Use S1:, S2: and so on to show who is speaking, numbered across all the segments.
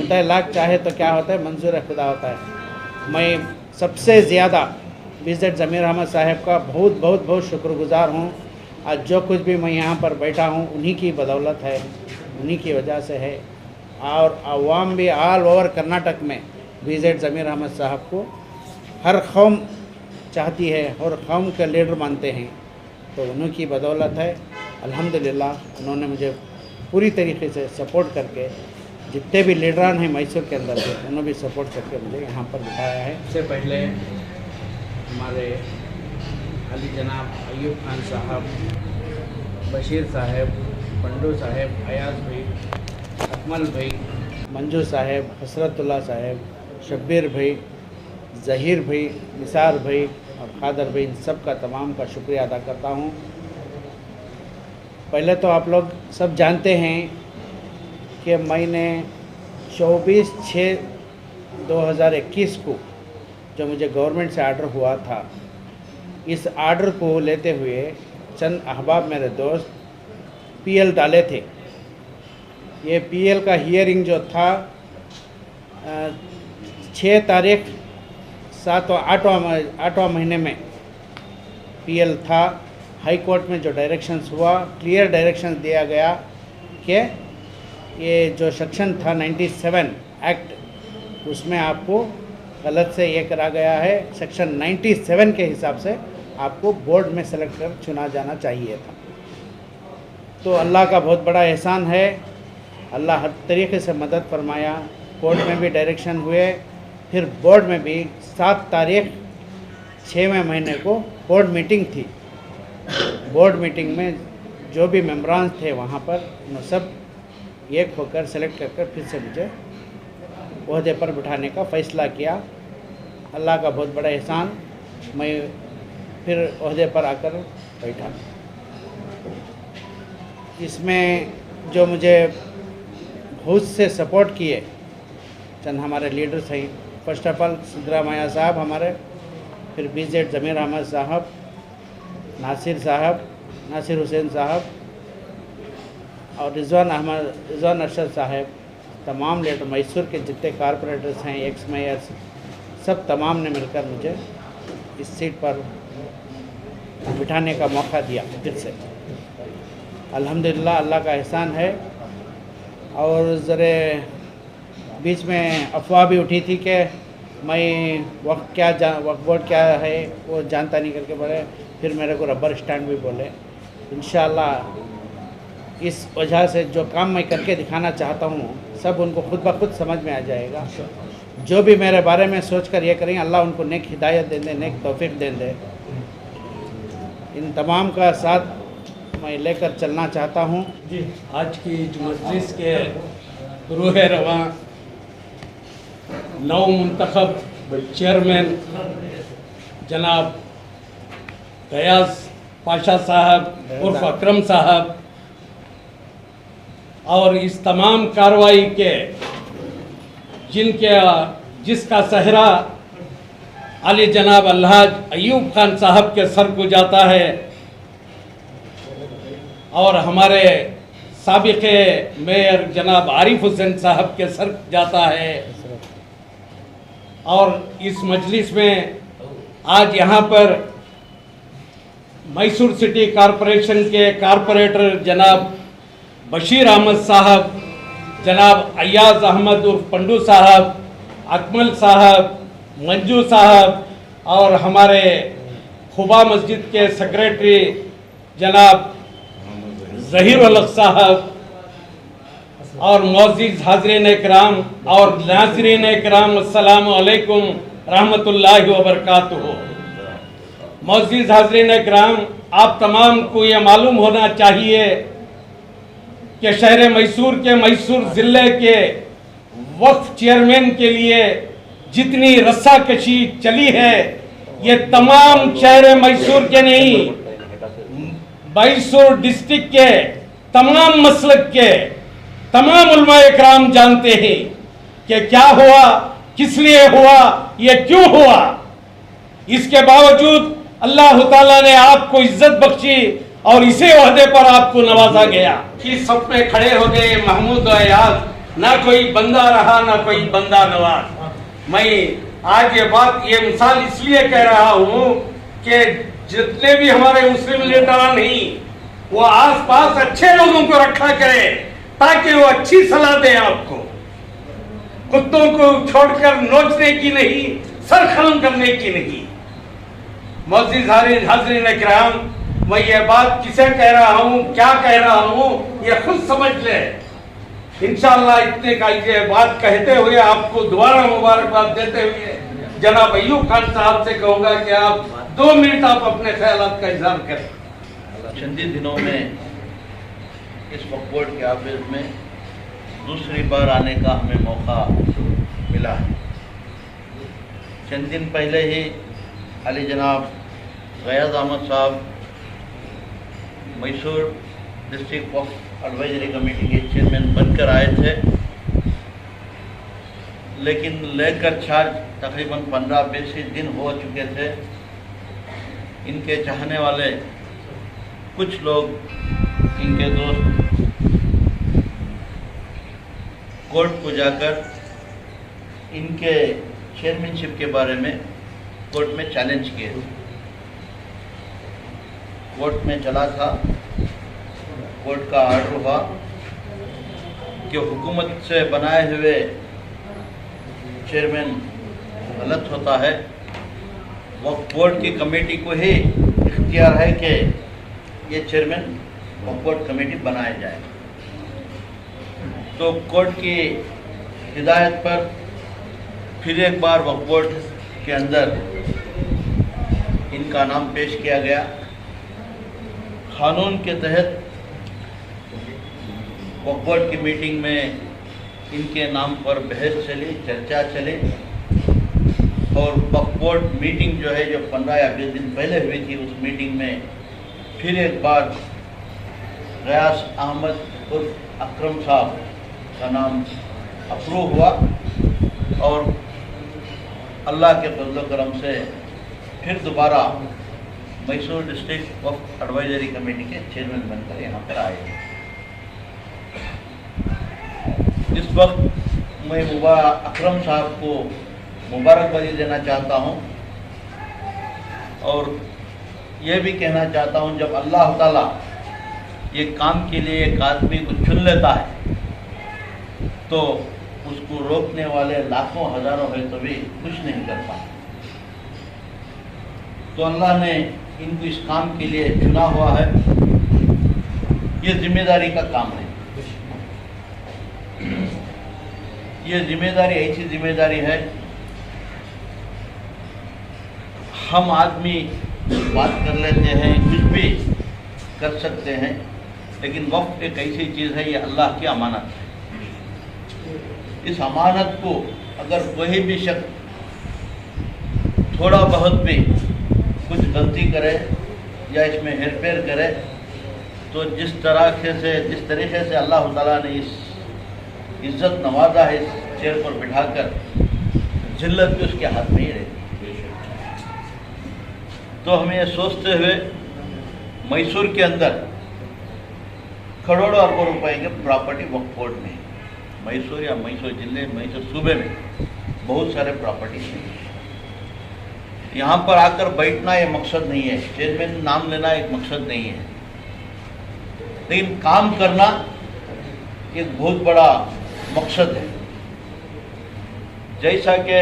S1: बोलता है लाख चाहे तो क्या होता है, मंजूर खुदा होता है। मैं सबसे ज़्यादा बीजेड ज़मीर अहमद साहब का बहुत बहुत बहुत शुक्रगुजार हूँ। आज जो कुछ भी मैं यहाँ पर बैठा हूँ उन्हीं की बदौलत है, उन्हीं की वजह से है। और आवाम भी ऑल ओवर कर्नाटक में बीजेड ज़मीर अहमद साहब को हर कौम चाहती है और कौम के लीडर मानते हैं, तो उन्हीं की बदौलत है। अल्हम्दुलिल्लाह उन्होंने मुझे पूरी तरीके से सपोर्ट करके, जितने भी लीडरान हैं मैसूर के अंदर के, उन्होंने भी सपोर्ट करके मुझे यहाँ पर बिठाया है। इससे पहले हमारे अली जनाब अयूब खान साहब, बशीर साहब, पंडू साहब, अयाज भाई, अकमल भाई, मंजू साहब, हसरतुल्लाह साहब, शब्बीर भाई, ज़हीर भाई, निसार भाई और खादर भाई, इन सब का तमाम का शुक्रिया अदा करता हूँ। पहले तो आप लोग सब जानते हैं कि मैंने 24/6/2021 को जो मुझे गवर्नमेंट से आर्डर हुआ था, इस आर्डर को लेते हुए चंद अहबाब मेरे दोस्त पीएल डाले थे। ये पीएल का हियरिंग जो था 6 तारीख 8वां महीने में पीएल था। हाई कोर्ट में जो डायरेक्शंस हुआ, क्लियर डायरेक्शंस दिया गया कि ये जो सेक्शन था 97 एक्ट, उसमें आपको गलत से ये करा गया है। सेक्शन 97 के हिसाब से आपको बोर्ड में सेलेक्ट कर चुना जाना चाहिए था। तो अल्लाह का बहुत बड़ा एहसान है, अल्लाह हर तरीके से मदद फरमाया। कोर्ट में भी डायरेक्शन हुए, फिर बोर्ड में भी 7 तारीख 6वें महीने को बोर्ड मीटिंग थी। बोर्ड मीटिंग में जो भी मेम्बरान थे वहाँ पर, उन्होंने सब एक होकर सेलेक्ट कर फिर से मुझे ओहदे पर बिठाने का फ़ैसला किया। अल्लाह का बहुत बड़ा एहसान, मैं फिर ओहदे पर आकर बैठा। इसमें जो मुझे बहुत से सपोर्ट किए चंद हमारे लीडर्स हैं। फर्स्ट ऑफ ऑल सिद्धरामैया साहब हमारे, फिर बीजेड ज़मीर अहमद साहब, नासिर साहब, नासिर हुसैन साहब और रिजवान अरशद साहब, तमाम लीडर मैसूर के जितने कारपोरेटर्स हैं, एक्स मेयर्स, सब तमाम ने मिलकर मुझे इस सीट पर बिठाने का मौका दिया फिर से। अल्हम्दुलिल्लाह अल्लाह का एहसान है। और ज़रे बीच में अफवाह भी उठी थी कि मैं वक्फ बोर्ड क्या है वो जानता नहीं करके बोले, फिर मेरे को रबर स्टैंड भी बोले। इंशाअल्लाह इस वजह से जो काम मैं करके दिखाना चाहता हूँ सब उनको खुद ब खुद समझ में आ जाएगा। जो भी मेरे बारे में सोच कर ये करेंगे, अल्लाह उनको नेक हिदायत दे दे, नेक तौफीक दे दे। इन तमाम का साथ मैं लेकर चलना चाहता हूँ।
S2: जी, आज की मजलिस के रूह रवां नौ मुंतखब चेयरमैन जनाब गयास पाशा साहब उर्फ अकरम साहब और इस तमाम कार्रवाई के जिसका सहरा अली जनाब अलहाज अयूब खान साहब के सर को जाता है और हमारे साबिक़े मेयर जनाब आरिफ हुसैन साहब के सर जाता है। और इस मजलिस में आज यहाँ पर मैसूर सिटी कॉरपोरेशन के कारपोरेटर जनाब बशीर अहमद साहब, जनाब अयाज अहमद उर्फ पंडू साहब, अकमल साहब, मंजू साहब और हमारे खुबा मस्जिद के सेक्रेटरी जनाब ज़हीर अलग साहब और मौजूद हाज़रीन इकराम और नाज़रीन इकराम, अस्सलामु अलैकुम रहमतुल्लाहि व बरकातुहू। मौजूद हाज़रीन इकराम, आप तमाम को ये मालूम होना चाहिए कि शहर मैसूर के मैसूर ज़िले के वक्फ चेयरमैन के लिए जितनी रस्साकशी चली है, ये तमाम शहर मैसूर के नहीं, मैसूर डिस्ट्रिक्ट के तमाम मसलक के तमाम उलमा इकराम जानते हैं कि क्या हुआ, किस लिए हुआ, ये क्यों हुआ। इसके बावजूद अल्लाह ताला ने आपको इज्जत बख्शी और इसे ओहदे पर आपको नवाजा गया कि सब में खड़े हो गए महमूद अयाज ना कोई बंदा रहा ना कोई बंदा नवाज। मैं आज ये मिसाल इसलिए कह रहा हूं कि जितने भी हमारे मुस्लिम लीडरान हैं वो आसपास अच्छे लोगों को रखा करें ताकि वो अच्छी सलाह दें आपको, कुत्तों को छोड़कर नोचने की नहीं, सर खलम करने की नहीं। मोअज़्ज़िज़ हाज़रीन इकराम, मैं ये बात किसे कह रहा हूं, क्या कह रहा हूं, ये खुद समझ ले। इंशाअल्लाह इतने का ये बात कहते हुए आपको दोबारा मुबारकबाद देते हुए जनाब अय्यूब खान साहब से कहूंगा कि आप 2 मिनट आप अपने ख्यालात का इजहार करें।
S3: चंद ही दिनों में इस वक्फ बोर्ड के ऑफिस में दूसरी बार आने का हमें मौका मिला है। चंद दिन पहले ही अली जनाब गयाज अहमद साहब मैसूर डिस्ट्रिक्ट वक्फ एडवाइजरी कमेटी के चेयरमैन बनकर आए थे, लेकिन लेकर चार्ज तकरीबन 15-20 दिन हो चुके थे। इनके चाहने वाले कुछ लोग, इनके दोस्त कोर्ट को जाकर इनके चेयरमैनशिप के बारे में कोर्ट में चैलेंज किए। कोर्ट में चला था, कोर्ट का आर्डर हुआ कि हुकूमत से बनाए हुए चेयरमैन गलत होता है, वक्फ बोर्ड की कमेटी को ही इख्तियार है कि ये चेयरमैन वक्फ बोर्ड कमेटी बनाया जाए। तो कोर्ट की हिदायत पर फिर एक बार वक्फ बोर्ड के अंदर इनका नाम पेश किया गया। कानून के तहत वक्फ बोर्ड की मीटिंग में इनके नाम पर बहस चली, चर्चा चली और वक्फ बोर्ड मीटिंग जो है, जो 15 या 20 दिन पहले हुई थी, उस मीटिंग में फिर एक बार गयास अहमद उर्फ अकरम साहब का नाम अप्रूव हुआ और अल्लाह के फजल करम से फिर दोबारा मैसूर डिस्ट्रिक्ट वक्फ एडवाइजरी कमेटी के चेयरमैन बनकर यहाँ पर आए। इस वक्त मैं अकरम साहब को मुबारकबादी देना चाहता हूँ और ये भी कहना चाहता हूँ, जब अल्लाह ताला ये काम के लिए एक आदमी को चुन लेता है तो उसको रोकने वाले लाखों हजारों है तो भी कुछ नहीं कर पाते। तो अल्लाह ने इनको इस काम के लिए चुना हुआ है। ये जिम्मेदारी का काम है। ये जिम्मेदारी ऐसी जिम्मेदारी है, हम आदमी बात कर लेते हैं, कुछ भी कर सकते हैं, लेकिन वक्त एक ऐसी चीज़ है, ये अल्लाह की अमानत है। इस अमानत को अगर कोई भी शख्स थोड़ा बहुत भी कुछ गलती करे या इसमें हेरफेर करे तो जिस तरीके से अल्लाह ताला ने इस इज्जत नवाजा है, इस चेयर पर बिठाकर, जिल्लत भी उसके हाथ में ही रहती। तो हमें ये सोचते हुए मैसूर के अंदर करोड़ों अरबों रुपए के प्रॉपर्टी वक्फ बोर्ड में, मैसूर या मैसूर जिले, मैसूर सूबे में बहुत सारे प्रॉपर्टी हैं। यहाँ पर आकर बैठना ये मकसद नहीं है, चेयरमैन नाम लेना एक मकसद नहीं है, लेकिन काम करना एक बहुत बड़ा मकसद है। जैसा कि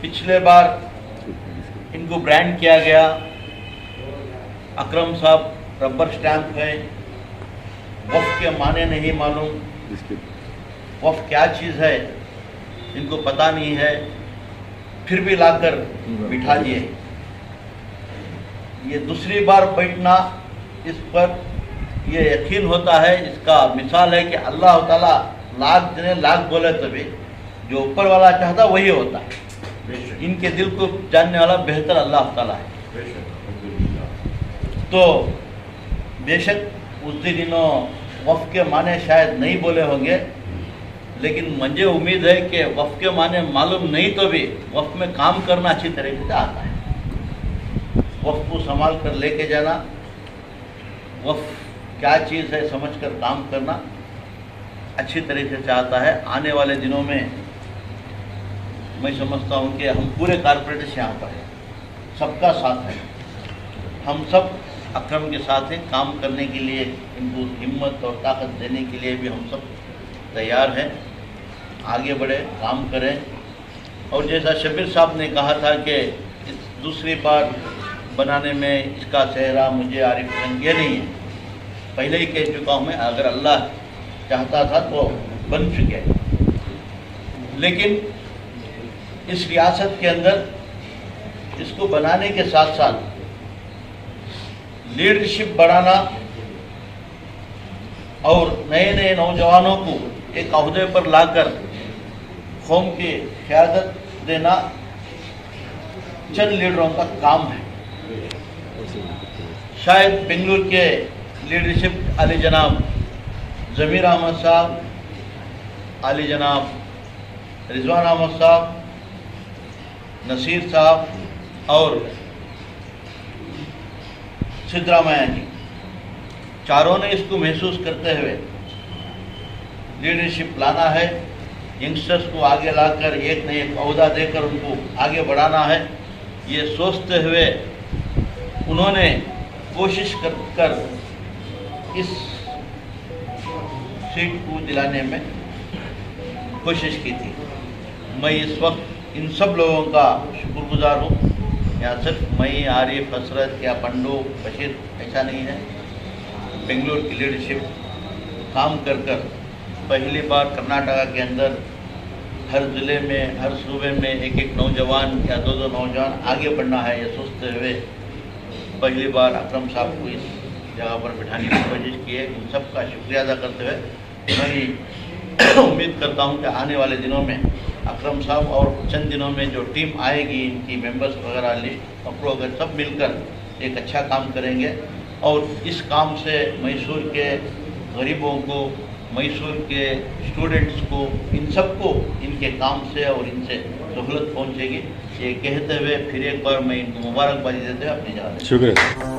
S3: पिछले बार इनको ब्रांड किया गया, अकरम साहब रबर स्टैंप है, वक्फ के माने नहीं मालूम, वक्फ क्या चीज़ है इनको पता नहीं है, फिर भी लाकर बिठा दिए। ये दूसरी बार बैठना, इस पर ये यकीन होता है, इसका मिसाल है कि अल्लाह ताला लाख जने लाख बोले तभी जो ऊपर वाला चाहता वही होता है। इनके दिल को जानने वाला बेहतर अल्लाह ताला है। तो बेशक उस दिनों वक्फ के माने शायद नहीं बोले होंगे, लेकिन मुझे उम्मीद है कि वक्फ के माने मालूम नहीं तो भी वक्फ में काम करना अच्छी तरीके से आता है। वक्फ को संभाल कर लेके जाना, वक्फ क्या चीज़ है समझकर काम करना, अच्छी तरीके से आता है। आने वाले दिनों में मैं समझता हूँ कि हम पूरे कारपोरेटर्स यहाँ पर हैं, सबका साथ है, हम सब अक्रम के साथ हैं, काम करने के लिए इनको हिम्मत और ताकत देने के लिए भी हम सब तैयार हैं। आगे बढ़े, काम करें। और जैसा शबीर साहब ने कहा था कि इस दूसरी बार बनाने में इसका चेहरा मुझे आरिफ खान ये नहीं है, पहले ही कह चुका हूँ मैं, अगर अल्लाह चाहता था तो बन चुके। लेकिन इस रियासत के अंदर इसको बनाने के साथ साथ लीडरशिप बढ़ाना और नए नए नौजवानों को एक अहदे पर लाकर कौम की क़यादत देना चंद लीडरों का काम है। शायद बेंगलुरु के लीडरशिप आली जनाब ज़मीर अहमद साहब, आली जनाब रिजवान अहमद साहब, नसीर साहब और सिद्धरामैया जी, चारों ने इसको महसूस करते हुए लीडरशिप लाना है, यंगस्टर्स को आगे लाकर एक न एक ओहदा देकर उनको आगे बढ़ाना है, ये सोचते हुए उन्होंने कोशिश कर इस सीट को दिलाने में कोशिश की थी। मैं इस वक्त इन सब लोगों का शुक्रगुजार हूँ। यहाँ सिर्फ मैं, आरिफ, हसरत या पंडू, बशीर ऐसा नहीं है। बेंगलुरु की लीडरशिप काम कर पहली बार कर्नाटका के अंदर हर ज़िले में, हर सूबे में एक एक नौजवान या दो दो नौजवान आगे बढ़ना है, ये सोचते हुए पहली बार अकरम साहब को इस जगह पर बिठाने की कोशिश की है। इन सब का शुक्रिया अदा करते हुए मैं उम्मीद करता हूँ कि आने वाले दिनों में अकरम साहब और चंद दिनों में जो टीम आएगी, इनकी मेंबर्स वगैरह लिस्ट अप्रूव अगर सब मिलकर एक अच्छा काम करेंगे और इस काम से मैसूर के गरीबों को, मैसूर के स्टूडेंट्स को, इन सबको इनके काम से और इनसे सहूलत पहुंचेगी। ये कहते हुए फिर एक बार मैं इनको मुबारकबादी देते हुए अपनी जा रहा हूँ।
S4: शुक्रिया।